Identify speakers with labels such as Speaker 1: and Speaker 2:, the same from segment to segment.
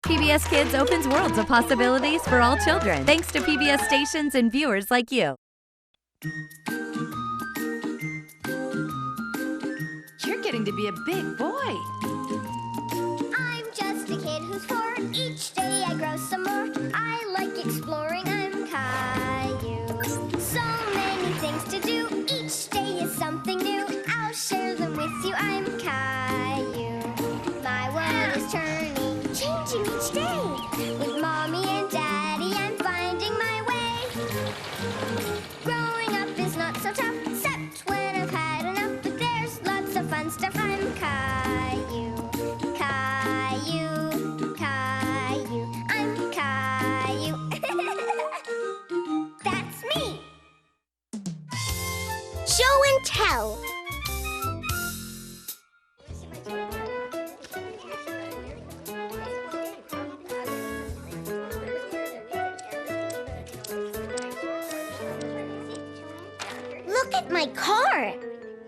Speaker 1: PBS Kids opens worlds of possibilities for all children, thanks to PBS stations and viewers like you.
Speaker 2: You're getting to be a big boy.
Speaker 3: I'm just a kid who's 4. Each day I grow some more. I like exploring. I'm Caillou. So many things to do. Each day is something new. I'll share them with you. I'm Caillou. My world is turning, changing each day. With Mommy and Daddy, I'm finding my way. Growing up is not so tough, except when I've had enough. But there's lots of fun stuff. I'm Caillou. Caillou, Caillou, I'm Caillou. That's me. Show and tell. Look at my car.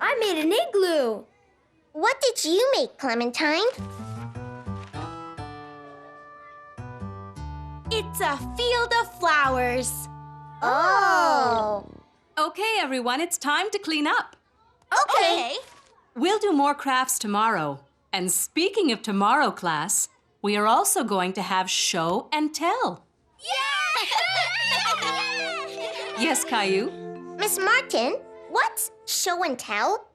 Speaker 3: I made an igloo. What did you make, Clementine?
Speaker 4: It's a field of flowers.
Speaker 3: Oh.
Speaker 2: Okay, everyone, it's time to clean up.
Speaker 3: Okay.
Speaker 2: We'll do more crafts tomorrow. And speaking of tomorrow, class, we are also going to have show and tell. Yes, Caillou?
Speaker 3: Miss Martin, what's show and tell?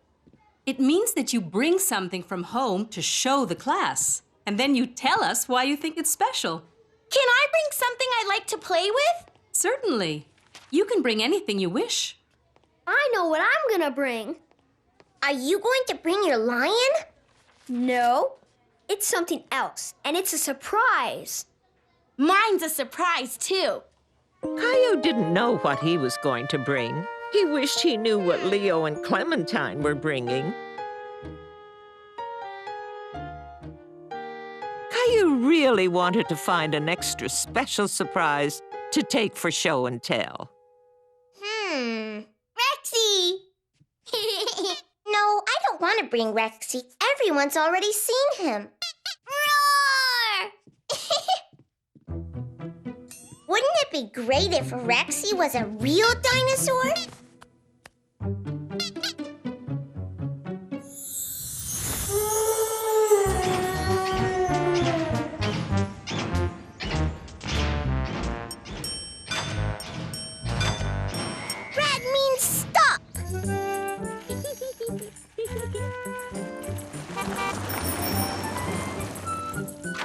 Speaker 2: It means that you bring something from home to show the class. And then you tell us why you think it's special.
Speaker 4: Can I bring something I like to play with?
Speaker 2: Certainly. You can bring anything you wish.
Speaker 4: I know what I'm gonna bring.
Speaker 3: Are you going to bring your lion?
Speaker 4: No, it's something else, and it's a surprise. Mine's a surprise, too.
Speaker 5: Caillou didn't know what he was going to bring. He wished he knew what Leo and Clementine were bringing. Caillou really wanted to find an extra special surprise to take for show and tell.
Speaker 3: Rexy! No, I don't want to bring Rexy. Everyone's already seen him. Roar! Wouldn't it be great if Rexy was a real dinosaur? Red means stop.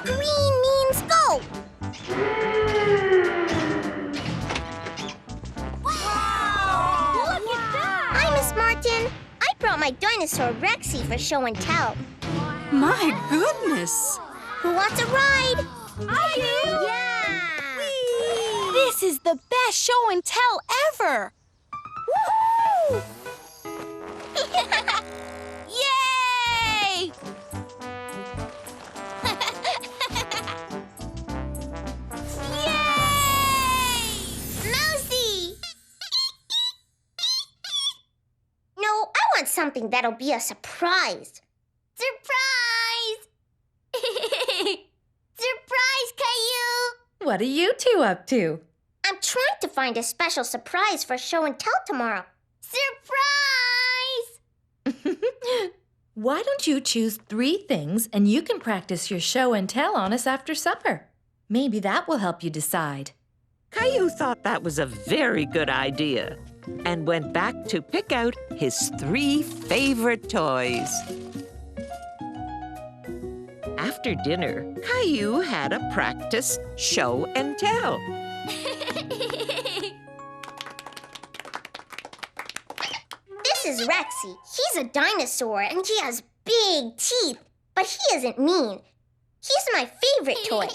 Speaker 3: Green means go. Wow! Look at that! Hi, Miss Martin. I brought my dinosaur Rexy for show and tell.
Speaker 2: My goodness!
Speaker 3: Who wants a ride?
Speaker 4: I do!
Speaker 3: Yeah!
Speaker 4: This is the best show and tell ever!
Speaker 3: Woohoo!
Speaker 4: Yay! Yay!
Speaker 3: Mousy! No, I want something that'll be a surprise. Surprise! Surprise, Caillou!
Speaker 1: What are you two up to?
Speaker 3: I'm trying to find a special surprise for show and tell tomorrow. Surprise!
Speaker 1: Why don't you choose 3 things and you can practice your show and tell on us after supper? Maybe that will help you decide.
Speaker 5: Caillou thought that was a very good idea and went back to pick out his 3 favorite toys. After dinner, Caillou had a practice show and tell.
Speaker 3: This is Rexy. He's a dinosaur and he has big teeth, but he isn't mean. He's my favorite toy.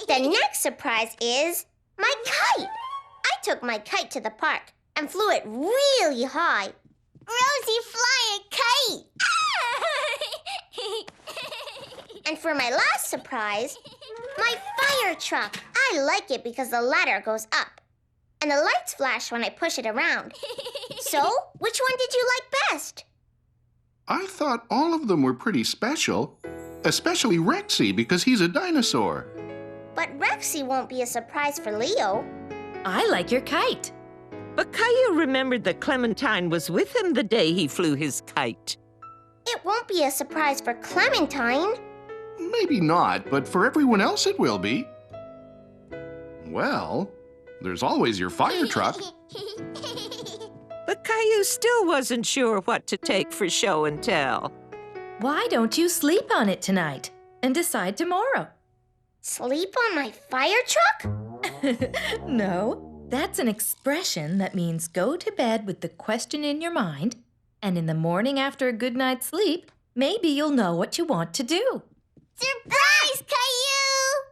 Speaker 3: The next surprise is my kite. I took my kite to the park and flew it really high. Rosie, fly a kite! And for my last surprise, my fire truck. I like it because the ladder goes up and the lights flash when I push it around. So, which one did you like best?
Speaker 6: I thought all of them were pretty special, especially Rexy because he's a dinosaur.
Speaker 4: But Rexy won't be a surprise for Leo.
Speaker 1: I like your kite.
Speaker 5: But Caillou remembered that Clementine was with him the day he flew his kite.
Speaker 4: It won't be a surprise for Clementine.
Speaker 6: Maybe not, but for everyone else it will be. Well, there's always your fire truck.
Speaker 5: But Caillou still wasn't sure what to take for show and tell.
Speaker 1: Why don't you sleep on it tonight and decide tomorrow?
Speaker 4: Sleep on my fire truck?
Speaker 1: No, that's an expression that means go to bed with the question in your mind, and in the morning after a good night's sleep, maybe you'll know what you want to do.
Speaker 4: Surprise, Caillou!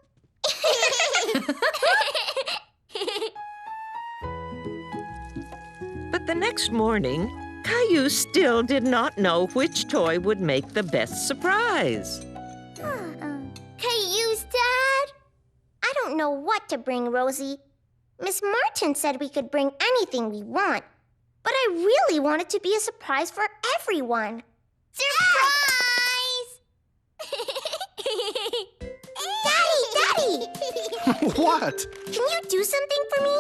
Speaker 5: But the next morning, Caillou still did not know which toy would make the best surprise.
Speaker 4: Caillou's dad? I don't know what to bring, Rosie. Miss Martin said we could bring anything we want, but I really want it to be a surprise for everyone. Surprise! Daddy!
Speaker 6: What?
Speaker 4: Can you do something for me?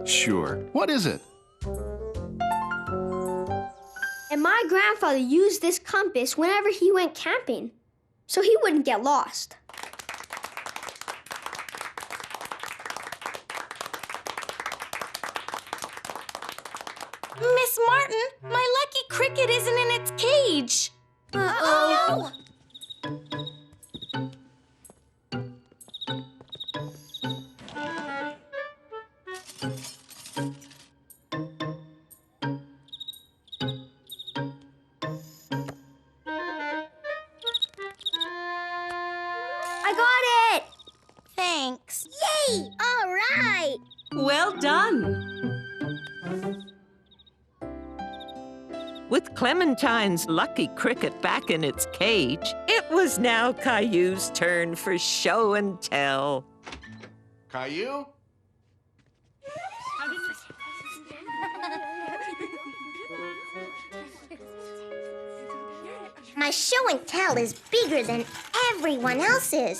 Speaker 6: Sure. What is it?
Speaker 7: And my grandfather used this compass whenever he went camping, so he wouldn't get lost.
Speaker 2: Miss Martin, my lucky cricket isn't in its cage.
Speaker 4: Oh!
Speaker 7: I got it!
Speaker 4: Thanks. Yay! All right!
Speaker 2: Well done.
Speaker 5: With Clementine's lucky cricket back in its cage, it was now Caillou's turn for show and tell.
Speaker 6: Caillou?
Speaker 4: My show and tell is bigger than everyone else's.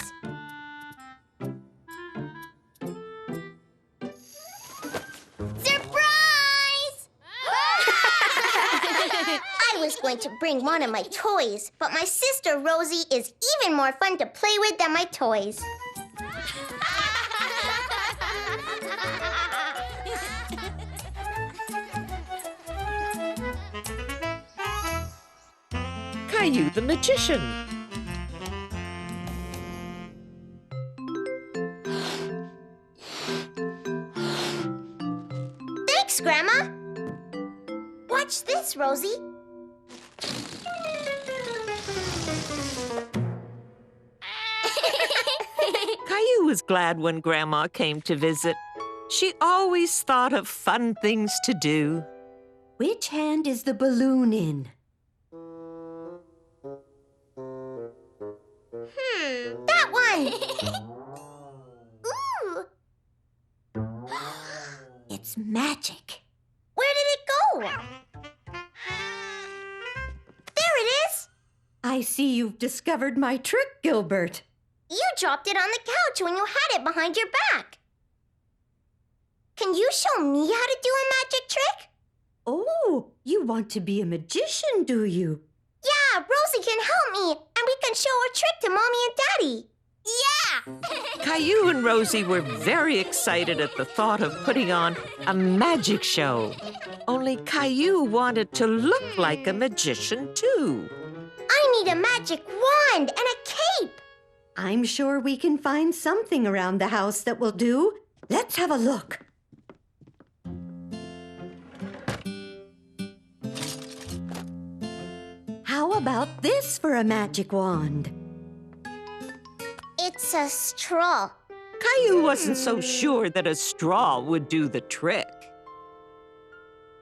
Speaker 4: Surprise! I was going to bring one of my toys, but my sister Rosie is even more fun to play with than my toys.
Speaker 5: Caillou the magician.
Speaker 4: Thanks, Grandma. Watch this, Rosie.
Speaker 5: Caillou was glad when Grandma came to visit. She always thought of fun things to do.
Speaker 8: Which hand is the balloon in?
Speaker 4: That one. Ooh.
Speaker 8: It's magic.
Speaker 4: Where did it go? There it is.
Speaker 8: I see you've discovered my trick, Gilbert.
Speaker 4: You dropped it on the couch when you had it behind your back. Can you show me how to do a magic trick?
Speaker 8: Oh, you want to be a magician, do you?
Speaker 4: Yeah, Rosie can help me, and we can show a trick to Mommy and Daddy. Yeah!
Speaker 5: Caillou and Rosie were very excited at the thought of putting on a magic show. Only Caillou wanted to look like a magician, too.
Speaker 4: I need a magic wand and a cape.
Speaker 8: I'm sure we can find something around the house that will do. Let's have a look. How about this for a magic wand?
Speaker 4: It's a straw.
Speaker 5: Caillou wasn't so sure that a straw would do the trick.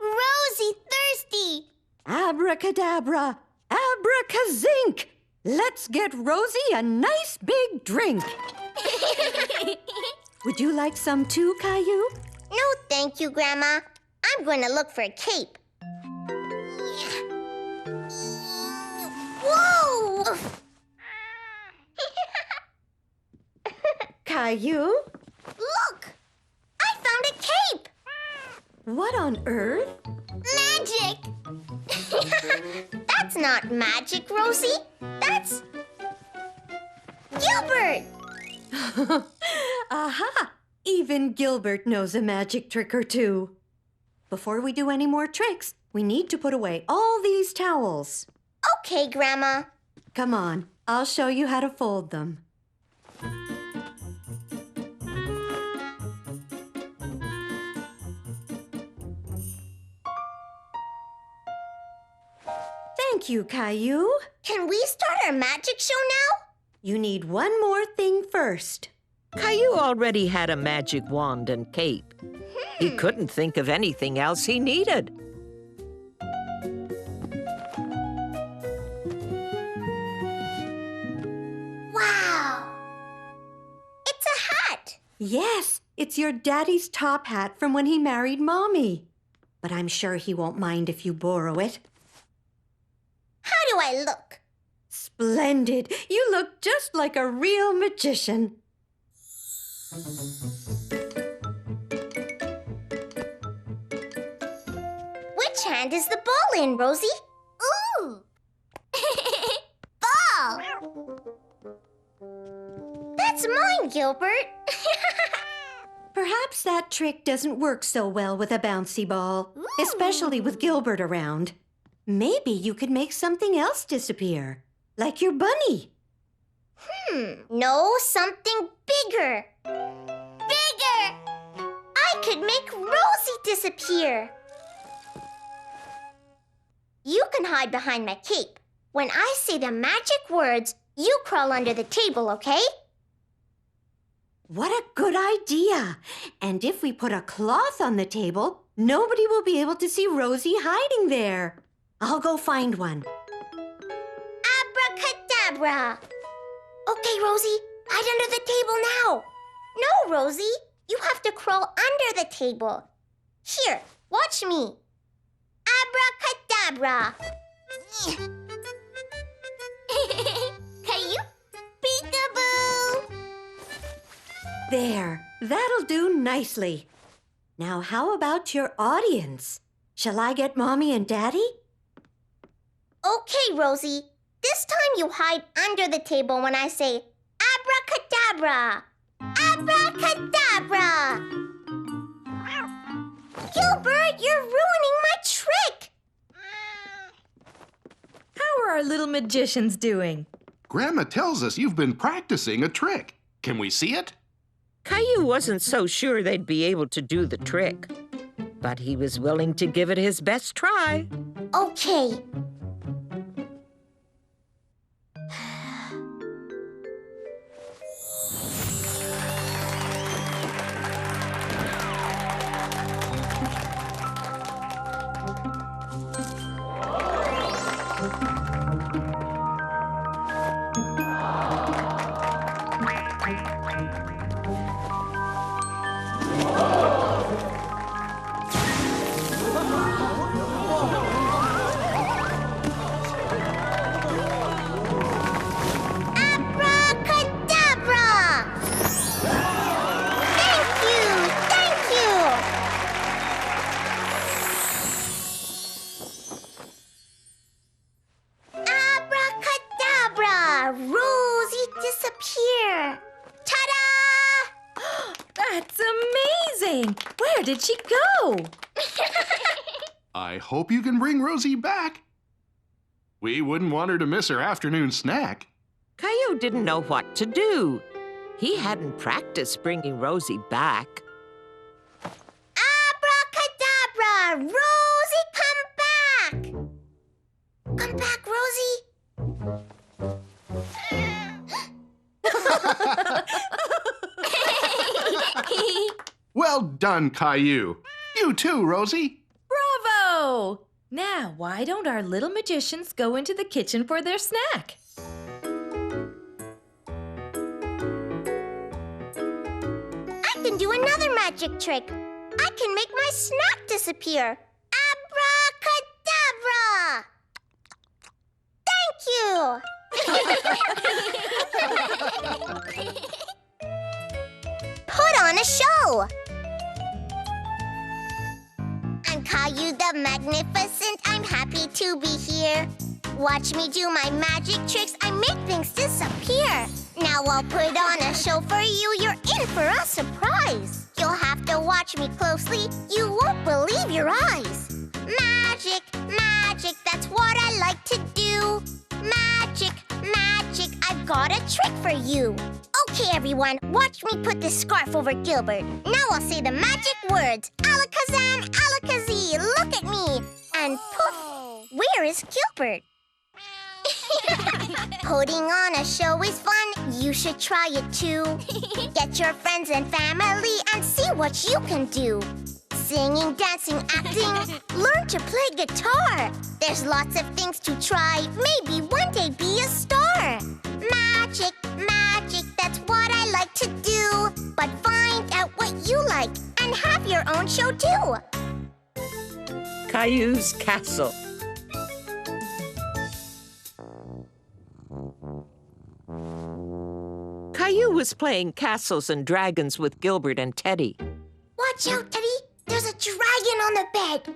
Speaker 4: Rosie thirsty.
Speaker 8: Abracadabra, abracazink. Let's get Rosie a nice big drink. Would you like some too, Caillou?
Speaker 4: No, thank you, Grandma. I'm going to look for a cape. Whoa!
Speaker 8: Caillou.
Speaker 4: Look! I found a cape!
Speaker 8: What on earth?
Speaker 4: Magic! That's not magic, Rosie. That's Gilbert!
Speaker 8: Aha! Even Gilbert knows a magic trick or two. Before we do any more tricks, we need to put away all these towels.
Speaker 4: Okay, Grandma.
Speaker 8: Come on, I'll show you how to fold them. Thank you, Caillou.
Speaker 4: Can we start our magic show now?
Speaker 8: You need one more thing first.
Speaker 5: Caillou already had a magic wand and cape. He couldn't think of anything else he needed.
Speaker 4: Wow! It's a hat!
Speaker 8: Yes, it's your daddy's top hat from when he married Mommy. But I'm sure he won't mind if you borrow it.
Speaker 4: How do I look?
Speaker 8: Splendid! You look just like a real magician.
Speaker 4: Which hand is the ball in, Rosie? Ooh! Ball! That's mine, Gilbert.
Speaker 8: Perhaps that trick doesn't work so well with a bouncy ball, especially with Gilbert around. Maybe you could make something else disappear, like your bunny.
Speaker 4: No, something bigger. Bigger! I could make Rosie disappear. You can hide behind my cape. When I say the magic words, you crawl under the table, okay?
Speaker 8: What a good idea! And if we put a cloth on the table, nobody will be able to see Rosie hiding there. I'll go find one.
Speaker 4: Abracadabra! Okay, Rosie, hide under the table now. No, Rosie, you have to crawl under the table. Here, watch me. Abracadabra! Caillou, peekaboo!
Speaker 8: There, that'll do nicely. Now how about your audience? Shall I get Mommy and Daddy?
Speaker 4: Okay, Rosie. This time you hide under the table when I say abracadabra. Abracadabra! Gilbert, you're ruining my trick!
Speaker 1: How are our little magicians doing?
Speaker 6: Grandma tells us you've been practicing a trick. Can we see it?
Speaker 5: Caillou wasn't so sure they'd be able to do the trick, but he was willing to give it his best try.
Speaker 4: Okay. Abracadabra! Thank you! Abracadabra! Rosie disappear! Ta-da!
Speaker 1: That's amazing! Where did she go?
Speaker 6: I hope you can bring Rosie back. We wouldn't want her to miss her afternoon snack.
Speaker 5: Caillou didn't know what to do. He hadn't practiced bringing Rosie back.
Speaker 4: Abracadabra! Rosie, come back! Come back, Rosie!
Speaker 6: Well done, Caillou. You too, Rosie.
Speaker 1: Bravo! Now, why don't our little magicians go into the kitchen for their snack?
Speaker 4: I can do another magic trick. I can make my snack disappear. Abracadabra! Thank you! magnificent, I'm happy to be here. Watch me do my magic tricks, I make things disappear. Now I'll put on a show for you, you're in for a surprise. You'll have to watch me closely, you won't believe your eyes. Magic, magic, that's what I like to do. Magic, magic, I've got a trick for you. Okay, everyone, watch me put this scarf over Gilbert. Now I'll say the magic words. Alakazam, alakazee, look at me. And poof, where is Gilbert? Putting on a show is fun, you should try it too. Get your friends and family and see what you can do. Singing, dancing, acting, learn to play guitar. There's lots of things to try, maybe one day be a star. Magic, magic, that's what I like to do. But find out what you like and have your own show too.
Speaker 5: Caillou's Castle. Caillou was playing castles and dragons with Gilbert and Teddy.
Speaker 4: Watch out, Teddy. There's a dragon on the bed.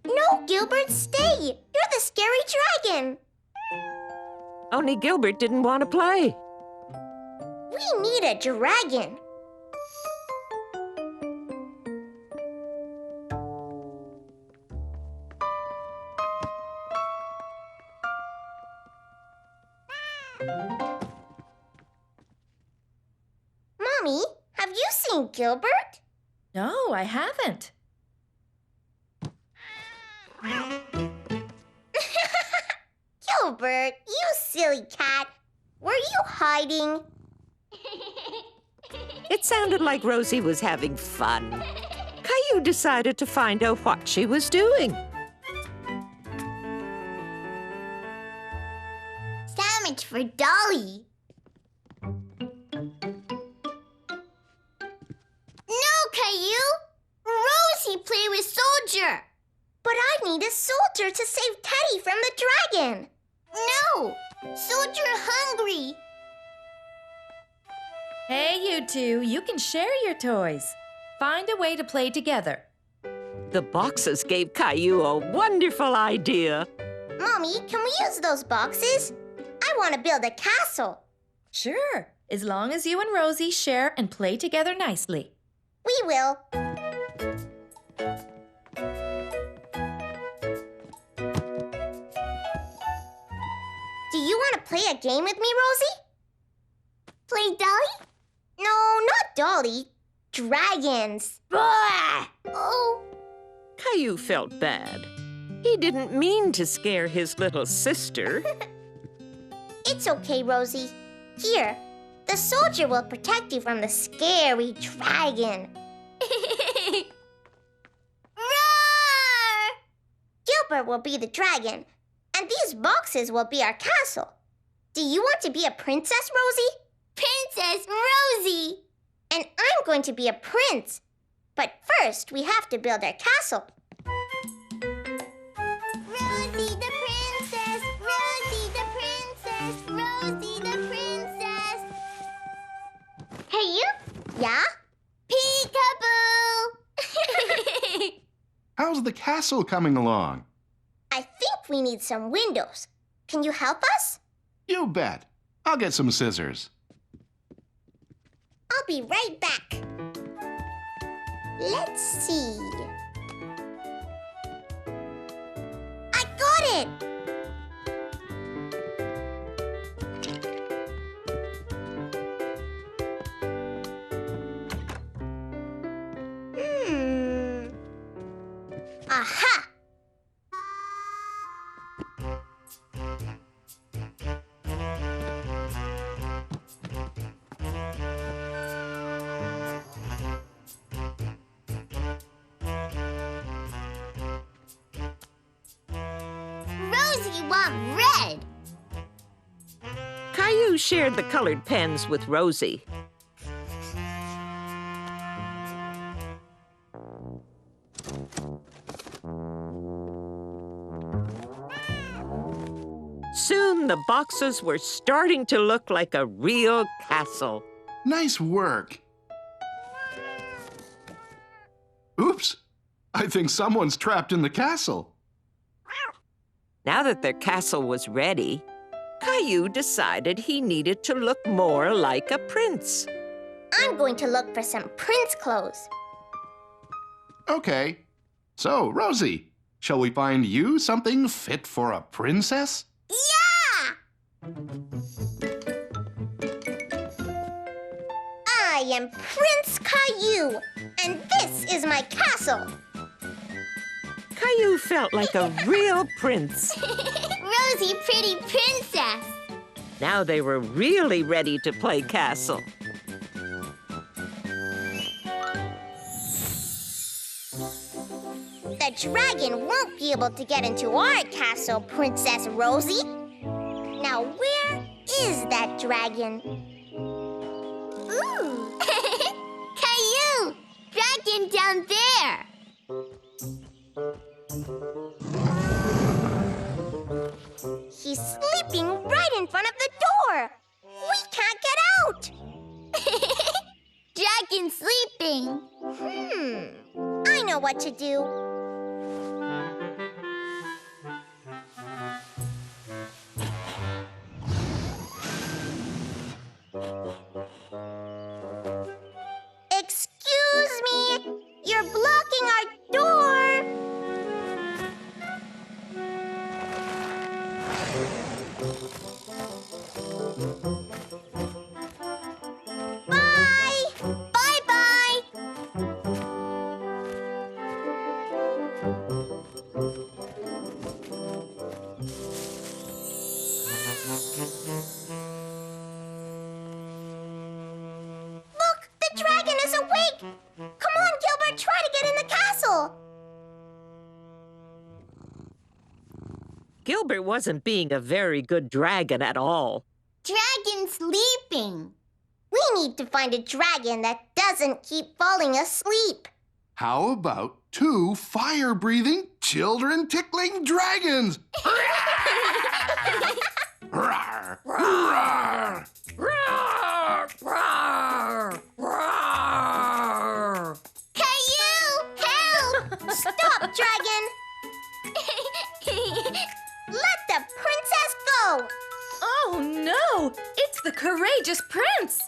Speaker 4: No, Gilbert, stay. You're the scary dragon.
Speaker 5: Only Gilbert didn't want to play.
Speaker 4: We need a dragon. Mommy, have you seen Gilbert?
Speaker 1: No, I haven't.
Speaker 4: Gilbert, you silly cat. Were you hiding?
Speaker 5: It sounded like Rosie was having fun. Caillou decided to find out what she was doing.
Speaker 4: Sandwich for Dolly. No, Caillou! Rosie play with Soldier. But I need a soldier to save Teddy from the dragon. No! Soldier hungry.
Speaker 1: Hey, you two, you can share your toys. Find a way to play together.
Speaker 5: The boxes gave Caillou a wonderful idea.
Speaker 4: Mommy, can we use those boxes? I want to build a castle.
Speaker 1: Sure, as long as you and Rosie share and play together nicely.
Speaker 4: We will. Do you want to play a game with me, Rosie? Play Dolly? No, not Dolly. Dragons. Oh.
Speaker 5: Caillou felt bad. He didn't mean to scare his little sister.
Speaker 4: It's okay, Rosie. Here, the soldier will protect you from the scary dragon. Roar! Gilbert will be the dragon, and these boxes will be our castle. Do you want to be a princess, Rosie? Princess Rosie! And I'm going to be a prince. But first, we have to build our castle. Rosie the princess, Rosie the princess, Rosie the princess. Hey, you? Yeah? Peekaboo!
Speaker 6: How's the castle coming along?
Speaker 4: I think we need some windows. Can you help us?
Speaker 6: You bet. I'll get some scissors.
Speaker 4: I'll be right back. Let's see. I got it! Aha! Rosie want red.
Speaker 5: Caillou shared the colored pens with Rosie. Soon the boxes were starting to look like a real castle.
Speaker 6: Nice work. Oops! I think someone's trapped in the castle.
Speaker 5: Now that their castle was ready, Caillou decided he needed to look more like a prince.
Speaker 4: I'm going to look for some prince clothes.
Speaker 6: Okay. So, Rosie, shall we find you something fit for a princess?
Speaker 4: Yeah! I am Prince Caillou, and this is my castle.
Speaker 5: Caillou felt like a real prince.
Speaker 4: Rosie, pretty princess.
Speaker 5: Now they were really ready to play castle.
Speaker 4: The dragon won't be able to get into our castle, Princess Rosie. Now, where is that dragon? Ooh! Caillou! Dragon down there! He's sleeping right in front of the door. We can't get out. Dragon sleeping. I know what to do. Excuse me, you're blocking our door. Bye! Bye-bye! Look, the dragon is awake! Come on, Gilbert, try to get in the castle!
Speaker 5: Gilbert wasn't being a very good dragon at all.
Speaker 4: Dragon sleeping. We need to find a dragon that doesn't keep falling asleep.
Speaker 6: How about 2 fire-breathing, children-tickling dragons? Rawr! Rawr!
Speaker 4: Caillou, help! Stop, dragon! Let the princess go!
Speaker 1: Oh no! It's the courageous prince!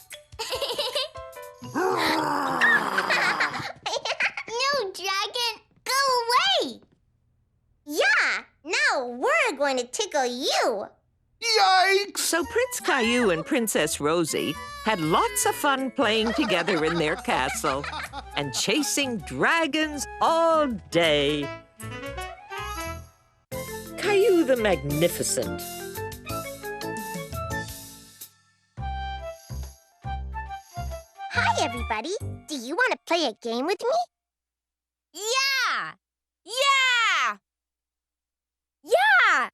Speaker 4: No, dragon, go away! Yeah, now we're going to tickle you.
Speaker 6: Yikes!
Speaker 5: So Prince Caillou and Princess Rosie had lots of fun playing together in their castle and chasing dragons all day. Caillou the Magnificent.
Speaker 4: Hi, everybody. Do you want to play a game with me?
Speaker 3: Yeah! Yeah!
Speaker 4: Yeah!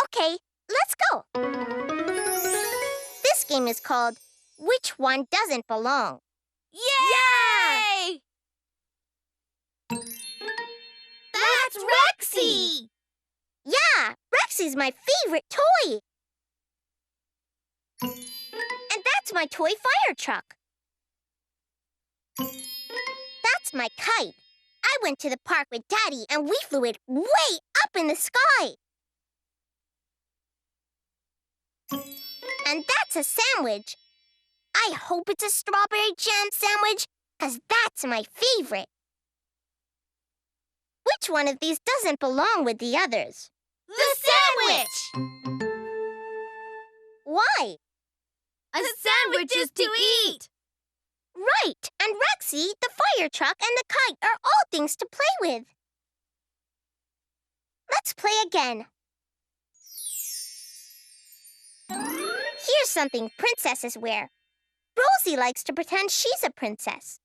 Speaker 4: Okay, let's go. This game is called Which One Doesn't Belong?
Speaker 3: Yay! That's Rexy!
Speaker 4: Yeah, Rexy's my favorite toy. And that's my toy fire truck. That's my kite. I went to the park with Daddy and we flew it way up in the sky. And that's a sandwich. I hope it's a strawberry jam sandwich, 'cause that's my favorite. Which one of these doesn't belong with the others?
Speaker 3: The sandwich!
Speaker 4: Why?
Speaker 3: A sandwich is to eat!
Speaker 4: Right, and Rexy, the fire truck, and the kite are all things to play with. Let's play again. Here's something princesses wear. Rosie likes to pretend she's a princess.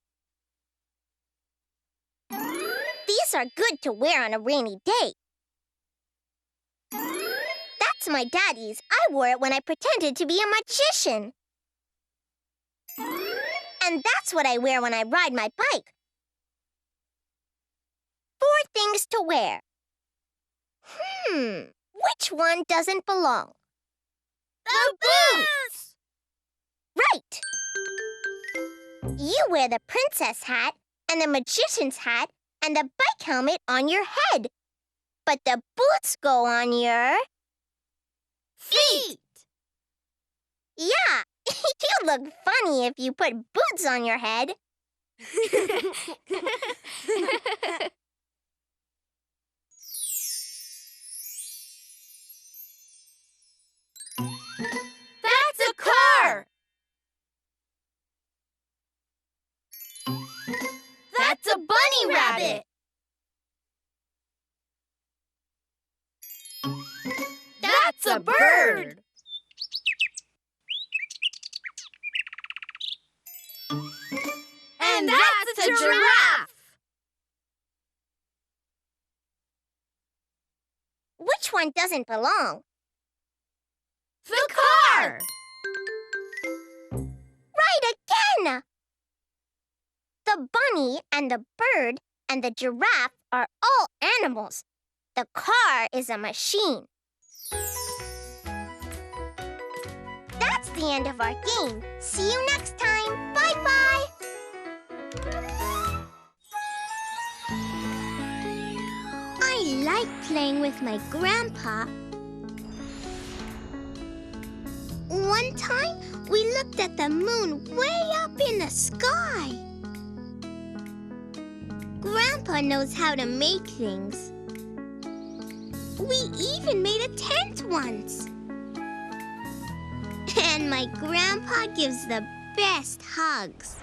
Speaker 4: These are good to wear on a rainy day. That's my daddy's. I wore it when I pretended to be a magician. And that's what I wear when I ride my bike. 4 things to wear. Which one doesn't belong?
Speaker 3: The boots!
Speaker 4: Right. You wear the princess hat, and the magician's hat and the bike helmet on your head. But the boots go on your feet. Yeah, you look funny if you put boots on your head.
Speaker 3: That's a car! That's a bunny rabbit! That's a bird! And that's a giraffe!
Speaker 4: Which one doesn't belong?
Speaker 3: The car!
Speaker 4: Right again! The bunny and the bird and the giraffe are all animals. The car is a machine. That's the end of our game. See you next time. Bye-bye. I like playing with my grandpa. One time, we looked at the moon way up in the sky. Grandpa knows how to make things. We even made a tent once. And my grandpa gives the best hugs.